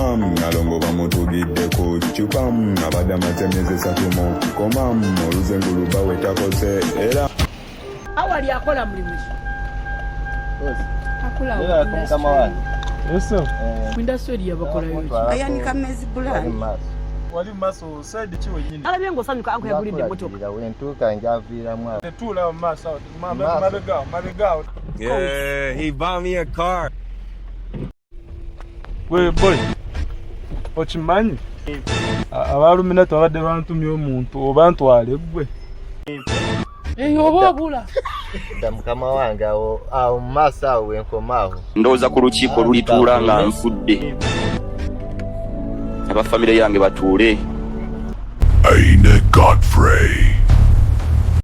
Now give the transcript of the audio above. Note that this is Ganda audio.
komam nalongo bamutugidde ku cupam abadde amatemezesa tumo komam oluzengulu bawetakose era awali akola mulimu akola Eso. industry yabakola yo ayanika mezi bulani Wali maso side ki wenyini. alabye ngosanyuka anko yagulidde motoka wentuka njavira mwa Tula maso mabega. Yeah, he bought me a car. We boy. Ochimanyi? Abaluminati babadde bantumye omuntu obantwale gwe. obobula mukama wange awo mumaaso awo wenkomaawo ndowooza ku lukiiko lulituula nga nfudde abafamire yange batuule Aine Godfrey